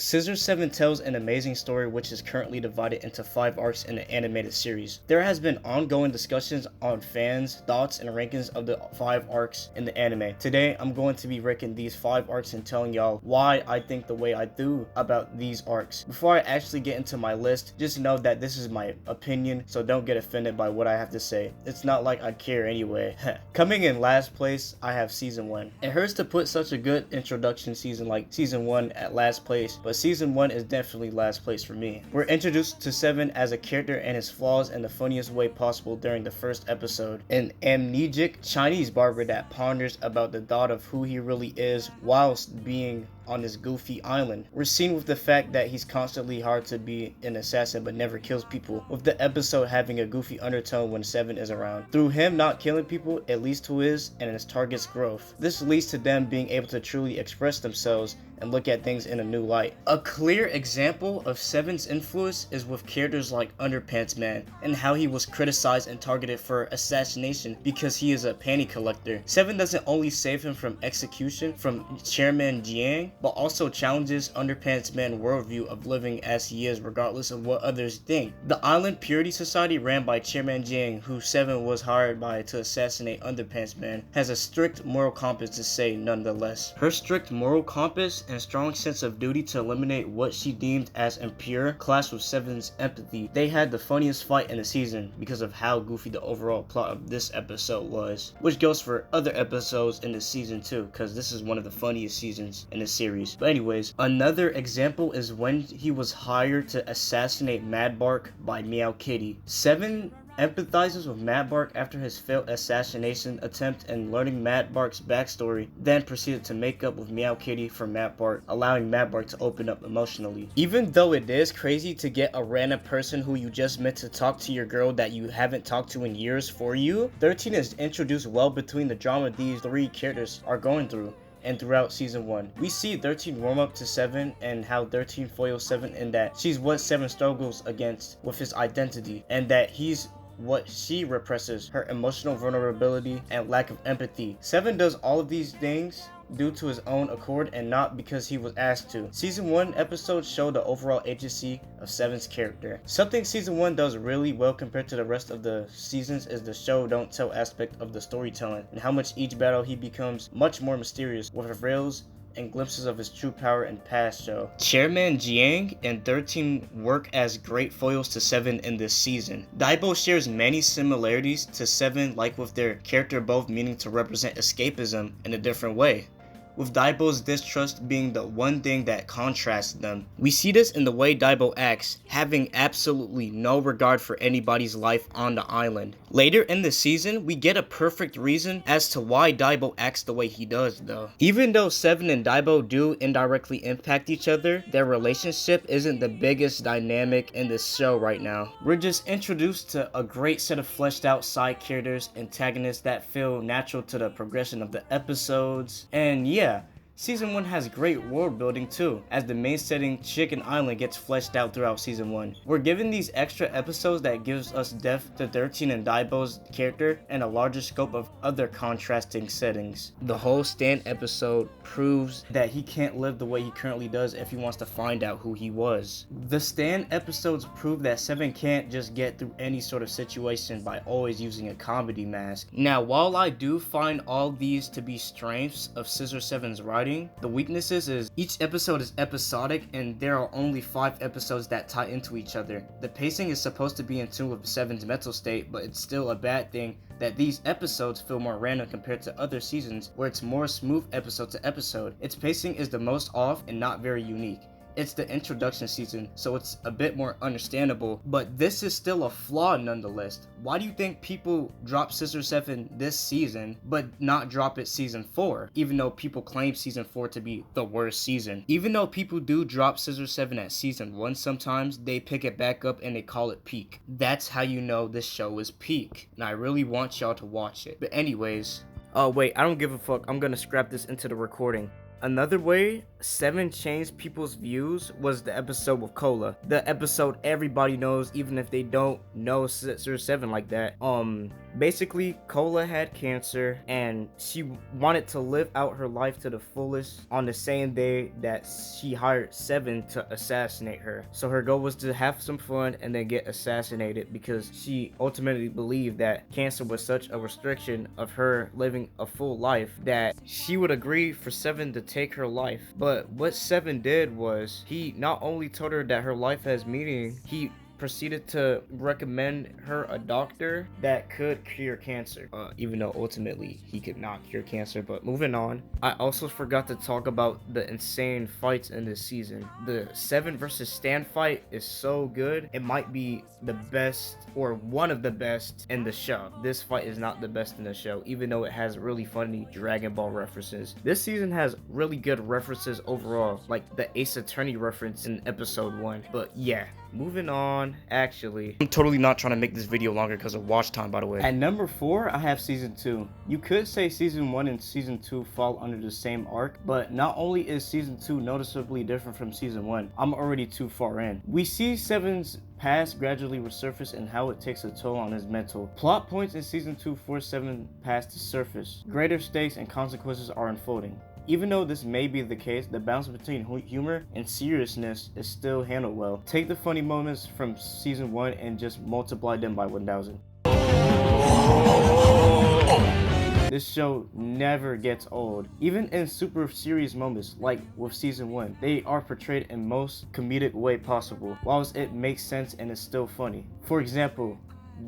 Scissor 7 tells an amazing story which is currently divided into 5 arcs in the animated series. There has been ongoing discussions on fans' thoughts and rankings of the 5 arcs in the anime. Today, I'm going to be ranking these 5 arcs and telling y'all why I think the way I do about these arcs. Before I actually get into my list, just know that this is my opinion, so don't get offended by what I have to say. It's not like I care anyway. Coming in last place, I have Season 1. It hurts to put such a good introduction season like Season 1 at last place, but Season 1 is definitely last place for me. We're introduced to Seven as a character and his flaws in the funniest way possible during the first episode. An amnesic Chinese barber that ponders about the thought of who he really is whilst being on this goofy island. We're seen with the fact that he's constantly hard to be an assassin but never kills people, with the episode having a goofy undertone when Seven is around. Through him not killing people, it leads to his and his target's growth. This leads to them being able to truly express themselves and look at things in a new light. A clear example of Seven's influence is with characters like Underpants Man and how he was criticized and targeted for assassination because he is a panty collector. Seven doesn't only save him from execution from Chairman Jiang, but also challenges Underpants Man's worldview of living as he is regardless of what others think. The Island Purity Society ran by Chairman Jiang, who Seven was hired by to assassinate Underpants Man, has a strict moral compass to say nonetheless. Her strict moral compass and strong sense of duty to eliminate what she deemed as impure clashed with Seven's empathy. They had the funniest fight in the season because of how goofy the overall plot of this episode was, which goes for other episodes in the season too, because this is one of the funniest seasons in the series. But anyways, another example is when he was hired to assassinate Mad Bark by Meow Kitty. Seven empathizes with Mad Bark after his failed assassination attempt, and learning Mad Bark's backstory, then proceeded to make up with Meow Kitty for Mad Bark, allowing Mad Bark to open up emotionally. Even though it is crazy to get a random person who you just met to talk to your girl that you haven't talked to in years for you, 13 is introduced well between the drama these 3 characters are going through. And throughout Season 1, we see 13 warm up to 7 and how 13 foils 7 in that she's what 7 struggles against with his identity, and that he's what she represses, her emotional vulnerability and lack of empathy. 7 does all of these things due to his own accord and not because he was asked to. Season 1 episodes show the overall agency of Seven's character. Something Season 1 does really well compared to the rest of the seasons is the show don't tell aspect of the storytelling, and how much each battle he becomes much more mysterious with reveals and glimpses of his true power and past show. Chairman Jiang and 13 work as great foils to 7 in this season. Daibo shares many similarities to 7, like with their character both meaning to represent escapism in a different way, with Daibo's distrust being the one thing that contrasts them. We see this in the way Daibo acts, having absolutely no regard for anybody's life on the island. Later in the season, we get a perfect reason as to why Daibo acts the way he does though. Even though Seven and Daibo do indirectly impact each other, their relationship isn't the biggest dynamic in this show right now. We're just introduced to a great set of fleshed out side characters, antagonists that feel natural to the progression of the episodes, and yeah, Season 1 has great world building too, as the main setting Chicken Island gets fleshed out throughout Season 1. We're given these extra episodes that gives us depth to 13 and Daibo's character and a larger scope of other contrasting settings. The whole Stan episode proves that he can't live the way he currently does if he wants to find out who he was. The Stan episodes prove that Seven can't just get through any sort of situation by always using a comedy mask. Now, while I do find all these to be strengths of Scissor 7's writing, the weaknesses is each episode is episodic and there are only 5 episodes that tie into each other. The pacing is supposed to be in tune with Seven's mental state, but it's still a bad thing that these episodes feel more random compared to other seasons where it's more smooth episode to episode. Its pacing is the most off and not very unique. It's the introduction season, so it's a bit more understandable, but this is still a flaw nonetheless. Why do you think people drop Scissor 7 this season, but not drop it Season 4, even though people claim Season 4 to be the worst season? Even though people do drop Scissor 7 at Season 1 sometimes, they pick it back up and they call it peak. That's how you know this show is peak, and I really want y'all to watch it. But anyways, oh wait, I don't give a fuck, I'm gonna scrap this into the recording. Another way Seven changed people's views was the episode with Cola. The episode everybody knows, even if they don't know Scissor Seven like that. Basically, Cola had cancer and she wanted to live out her life to the fullest on the same day that she hired Seven to assassinate her. So her goal was to have some fun and then get assassinated, because she ultimately believed that cancer was such a restriction of her living a full life that she would agree for Seven to take her life. But what Seven did was, he not only told her that her life has meaning, he proceeded to recommend her a doctor that could cure cancer, even though ultimately he could not cure cancer. But moving on, I also forgot to talk about the insane fights in this season. The Seven versus Stan fight is so good, it might be the best or one of the best in the show. This fight is not the best in the show, even though it has really funny Dragon Ball references. This season has really good references overall, like the Ace Attorney reference in episode 1. But yeah, moving on. Actually, I'm totally not trying to make this video longer because of watch time, by the way. At number 4, I have season 2. You could say season 1 and season 2 fall under the same arc, but not only is season 2 noticeably different from season 1, I'm already too far in. We see Seven's past gradually resurface and how it takes a toll on his mental. Plot points in season 2 force Seven past the surface. Greater stakes and consequences are unfolding. Even though this may be the case, the balance between humor and seriousness is still handled well. Take the funny moments from season 1 and just multiply them by 1000. This show never gets old. Even in super serious moments, like with season 1, they are portrayed in most comedic way possible, whilst it makes sense and is still funny. For example,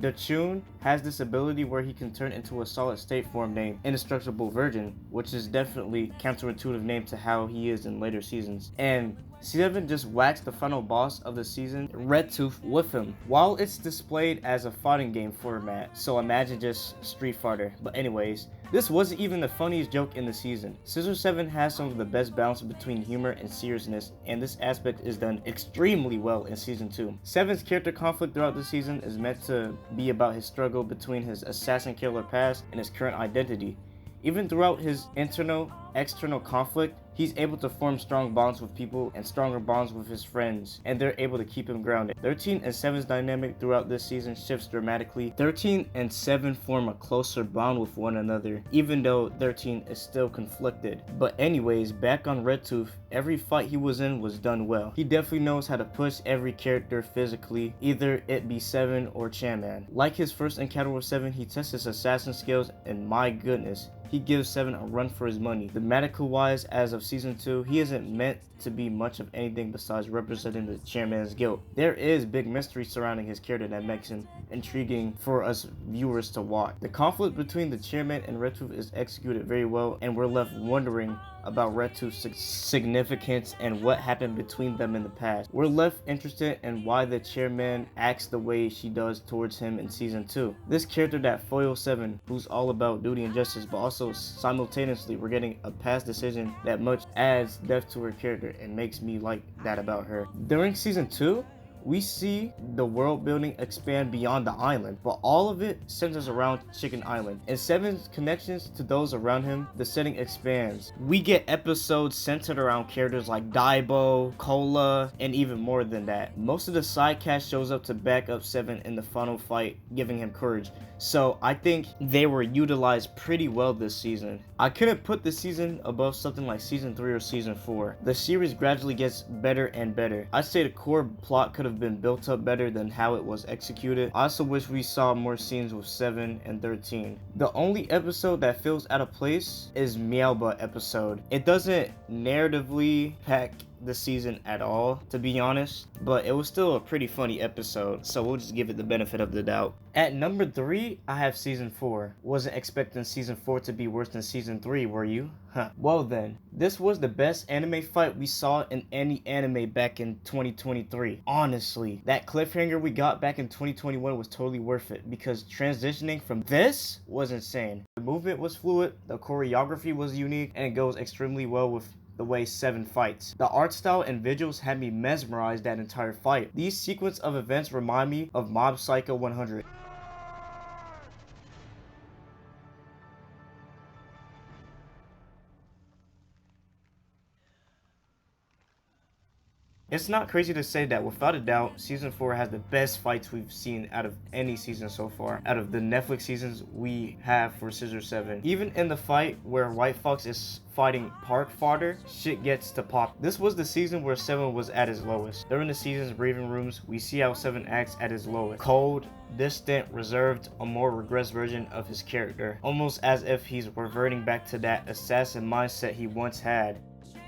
the Chun has this ability where he can turn into a solid state form named Indestructible Virgin, which is definitely counterintuitive name to how he is in later seasons. And Seven just waxed the final boss of the season, Red Tooth, with him, while it's displayed as a fighting game format, so imagine just Street Fighter. But anyways, this wasn't even the funniest joke in the season. Scissor Seven has some of the best balance between humor and seriousness, and this aspect is done extremely well in season 2. Seven's character conflict throughout the season is meant to be about his struggle between his assassin killer past and his current identity. Even throughout his internal-external conflict, he's able to form strong bonds with people and stronger bonds with his friends, and they're able to keep him grounded. 13 and 7's dynamic throughout this season shifts dramatically. 13 and 7 form a closer bond with one another, even though 13 is still conflicted. But anyways, back on Red Tooth, every fight he was in was done well. He definitely knows how to push every character physically, either it be 7 or Chairman. Like his first encounter with 7, he tests his assassin skills, and my goodness, he gives 7 a run for his money. Thematically wise, as of season 2, he isn't meant to be much of anything besides representing the Chairman's guilt. There is big mystery surrounding his character that makes him intriguing for us viewers to watch. The conflict between the Chairman and Red Tooth is executed very well, and we're left wondering about Red Tooth's significance and what happened between them in the past. We're left interested in why the Chairman acts the way she does towards him in season 2. This character that foils 7, who's all about duty and justice, but also simultaneously we're getting a past decision that much adds depth to her character and makes me like that about her. During season 2, we see the world building expand beyond the island, but all of it centers around Chicken Island. In Seven's connections to those around him, the setting expands. We get episodes centered around characters like Daibo, Cola, and even more than that. Most of the side cast shows up to back up 7 in the final fight, giving him courage. So I think they were utilized pretty well this season. I couldn't put this season above something like season 3 or season 4. The series gradually gets better and better. I'd say the core plot could have been built up better than how it was executed. I also wish we saw more scenes with 7 and 13. The only episode that feels out of place is Meowba episode. It doesn't narratively pack the season at all, to be honest, but it was still a pretty funny episode, so we'll just give it the benefit of the doubt. At number 3, I have season 4. Wasn't expecting season 4 to be worse than season 3, were you? Huh. Well then, this was the best anime fight we saw in any anime back in 2023. Honestly, that cliffhanger we got back in 2021 was totally worth it, because transitioning from this was insane. The movement was fluid, the choreography was unique, and it goes extremely well with the way 7 fights. The art style and visuals had me mesmerized that entire fight. These sequence of events remind me of Mob Psycho 100. It's not crazy to say that without a doubt, season 4 has the best fights we've seen out of any season so far, out of the Netflix seasons we have for Scissor 7. Even in the fight where White Fox is fighting Park Fodder, shit gets to pop. This was the season where 7 was at his lowest. During the season's briefing rooms, we see how 7 acts at his lowest. Cold, distant, reserved, a more regressed version of his character. Almost as if he's reverting back to that assassin mindset he once had.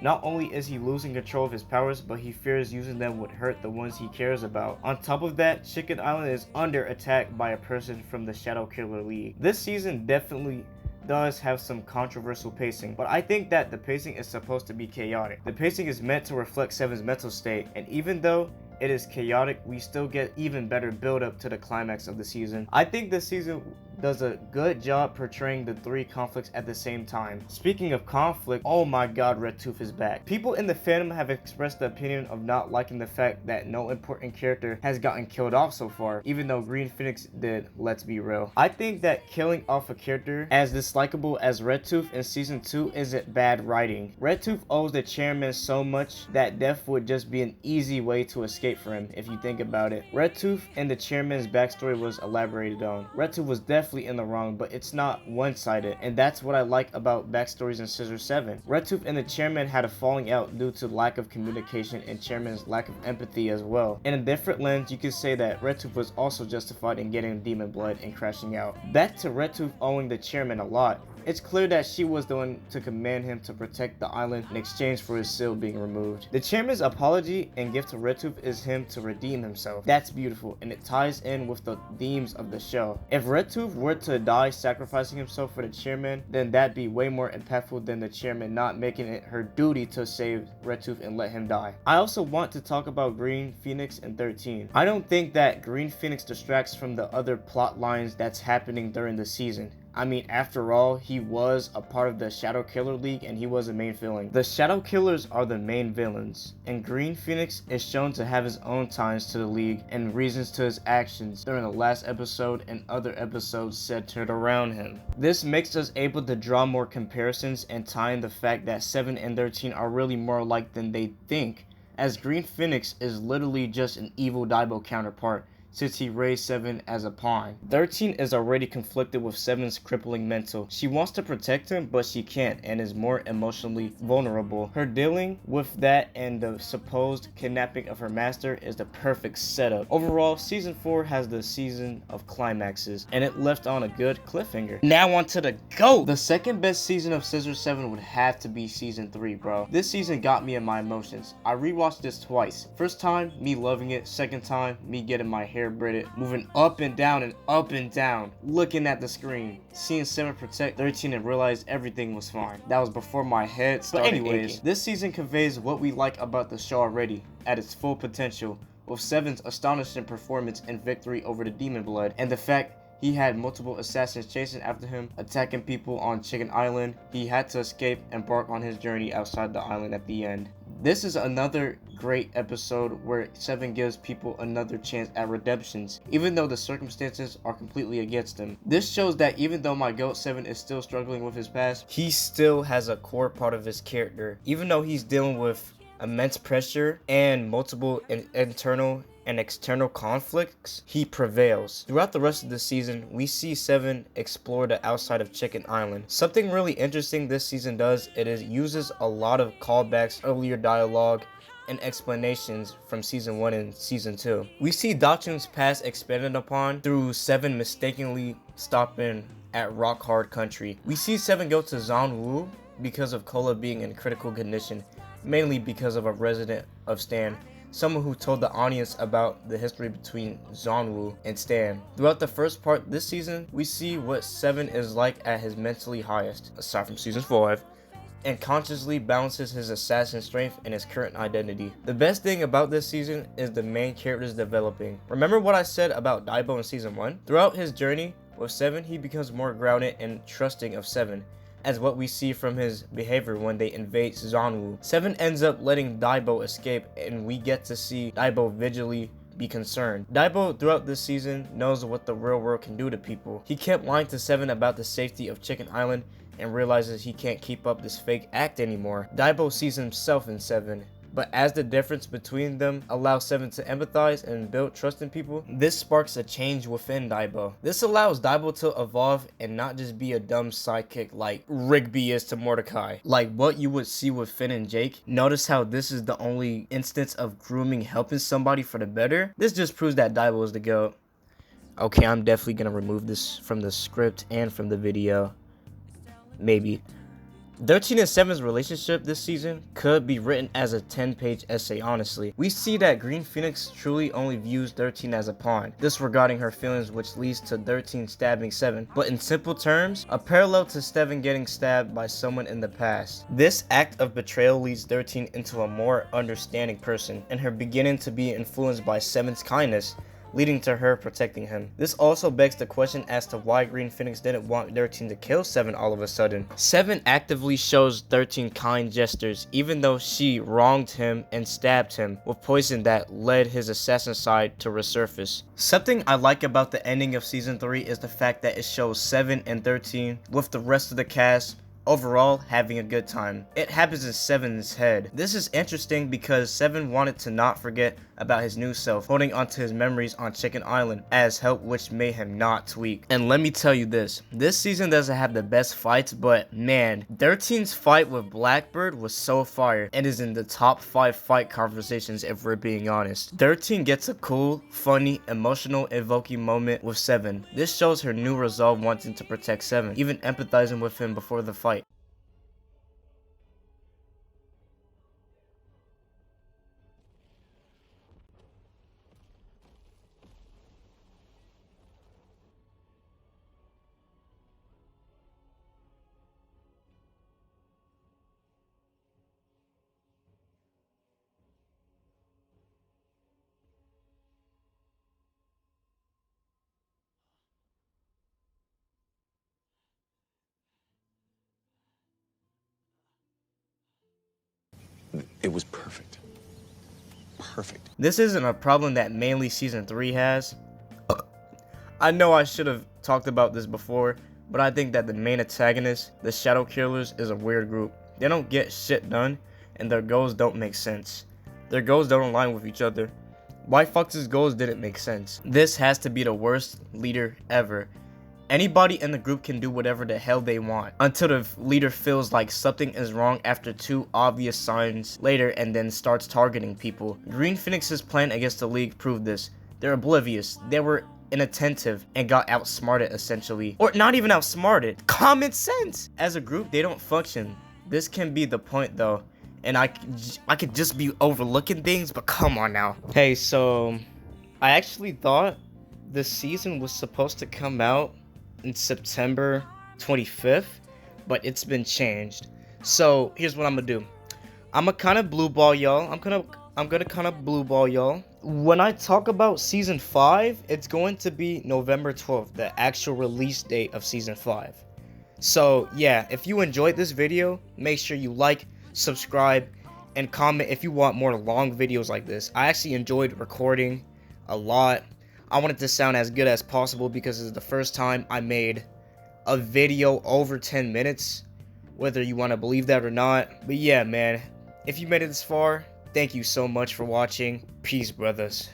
Not only is he losing control of his powers, but he fears using them would hurt the ones he cares about. On top of that, Chicken Island is under attack by a person from the Shadow Killer League. This season definitely does have some controversial pacing, but I think that the pacing is supposed to be chaotic. The pacing is meant to reflect 7's mental state, and even though it is chaotic, we still get even better build up to the climax of the season. I think this season does a good job portraying the 3 conflicts at the same time. Speaking of conflict, oh my god, Red Tooth is back. People in the fandom have expressed the opinion of not liking the fact that no important character has gotten killed off so far, even though Green Phoenix did, let's be real. I think that killing off a character as dislikable as Red Tooth in season 2 isn't bad writing. Red Tooth owes the chairman so much that death would just be an easy way to escape for him, if you think about it. Red Tooth and the chairman's backstory was elaborated on. Red Tooth was definitely in the wrong, but it's not one-sided, and that's what I like about backstories in Scissor 7. Red Tooth and the chairman had a falling out due to lack of communication and chairman's lack of empathy as well. In a different lens, you could say that Red Tooth was also justified in getting demon blood and crashing out. Back to Red Tooth owing the chairman a lot. It's clear that she was the one to command him to protect the island in exchange for his seal being removed. The chairman's apology and gift to Red Tooth is him to redeem himself. That's beautiful, and it ties in with the themes of the show. If Red Tooth were to die sacrificing himself for the chairman, then that'd be way more impactful than the chairman not making it her duty to save Red Tooth and let him die. I also want to talk about Green Phoenix and 13. I don't think that Green Phoenix distracts from the other plot lines that's happening during the season. I mean, after all, he was a part of the Shadow Killer League and he was a main villain. The Shadow Killers are the main villains, and Green Phoenix is shown to have his own ties to the League and reasons to his actions during the last episode and other episodes centered around him. This makes us able to draw more comparisons and tie in the fact that 7 and 13 are really more alike than they think, as Green Phoenix is literally just an evil Daibo counterpart, since he raised 7 as a pawn. 13 is already conflicted with 7's crippling mental. She wants to protect him, but she can't and is more emotionally vulnerable. Her dealing with that and the supposed kidnapping of her master is the perfect setup. Overall, season 4 has the season of climaxes, and it left on a good cliffhanger. Now on to the GOAT! The second best season of Scissor 7 would have to be season 3, bro. This season got me in my emotions. I rewatched this twice. First time, me loving it. Second time, me getting my hair braided, moving up and down, looking at the screen, seeing 7 protect 13 and realize everything was fine. That was before my head started aching. This season conveys what we like about the show already, at its full potential, with 7's astonishing performance and victory over the Demon Blood, and the fact he had multiple assassins chasing after him, attacking people on Chicken Island. He had to escape and embark on his journey outside the island at the end. This is another great episode where 7 gives people another chance at redemptions, even though the circumstances are completely against him. This shows that even though my GOAT 7 is still struggling with his past, he still has a core part of his character. Even though he's dealing with immense pressure and multiple internal and external conflicts, he prevails. Throughout the rest of the season, we see 7 explore the outside of Chicken Island. Something really interesting this season does, it uses a lot of callbacks, earlier dialogue, and explanations from season 1 and season 2. We see Dachshund's past expanded upon through 7 mistakenly stopping at Rock Hard Country. We see 7 go to Zanwu because of Cola being in critical condition, mainly because of a resident of Stan, someone who told the audience about the history between Zanwu and Stan. Throughout the first part this season, we see what 7 is like at his mentally highest, aside from season 5, and consciously balances his assassin strength and his current identity. The best thing about this season is the main characters developing. Remember what I said about Daibo in season 1? Throughout his journey with 7, he becomes more grounded and trusting of 7, as what we see from his behavior when they invade Zanwu. 7 ends up letting Daibo escape, and we get to see Daibo vigilantly be concerned. Daibo throughout this season knows what the real world can do to people. He kept lying to 7 about the safety of Chicken Island and realizes he can't keep up this fake act anymore. Daibo sees himself in 7, but as the difference between them allows Seven to empathize and build trust in people, this sparks a change within Daibo. This allows Daibo to evolve and not just be a dumb sidekick like Rigby is to Mordecai, like what you would see with Finn and Jake. Notice how this is the only instance of grooming helping somebody for the better. This just proves that Daibo is the GOAT. Okay, I'm definitely gonna remove this from the script and from the video. Maybe. 13 and 7's relationship this season could be written as a 10-page essay, honestly. We see that Green Phoenix truly only views 13 as a pawn, disregarding her feelings, which leads to 13 stabbing 7. But in simple terms, a parallel to 7 getting stabbed by someone in the past. This act of betrayal leads 13 into a more understanding person, and her beginning to be influenced by 7's kindness, leading to her protecting him. This also begs the question as to why Green Phoenix didn't want 13 to kill 7 all of a sudden. 7 actively shows 13 kind gestures, even though she wronged him and stabbed him with poison that led his assassin side to resurface. Something I like about the ending of season 3 is the fact that it shows 7 and 13 with the rest of the cast overall having a good time. It happens in 7's head. This is interesting because 7 wanted to not forget about his new self, holding onto his memories on Chicken Island as help, which made him not tweak. And let me tell you this season doesn't have the best fights, but man, 13's fight with Blackbird was so fire and is in the top 5 fight conversations if we're being honest. 13 gets a cool, funny, emotional, evoking moment with 7. This shows her new resolve wanting to protect 7, even empathizing with him before the fight. It was perfect. Perfect. This isn't a problem that mainly season 3 has. I know I should have talked about this before, but I think that the main antagonist, the Shadow Killers, is a weird group. They don't get shit done, and their goals don't make sense. Their goals don't align with each other. White Fox's goals didn't make sense. This has to be the worst leader ever. Anybody in the group can do whatever the hell they want until the leader feels like something is wrong after 2 obvious signs later and then starts targeting people. Green Phoenix's plan against the League proved this. They're oblivious, they were inattentive, and got outsmarted essentially. Or not even outsmarted, common sense! As a group, they don't function. This can be the point though, and I could just be overlooking things, but come on now. Hey, so I actually thought the season was supposed to come out in September 25th, but it's been changed. So here's what I'm gonna do. I'm gonna kind of blue ball y'all. I'm gonna kind of blue ball y'all. When I talk about season 5, it's going to be November 12th, the actual release date of season 5. So yeah, if you enjoyed this video, make sure you like, subscribe, and comment if you want more long videos like this. I actually enjoyed recording a lot. I want it to sound as good as possible because it's the first time I made a video over 10 minutes, whether you want to believe that or not. But yeah, man, if you made it this far, thank you so much for watching. Peace, brothers.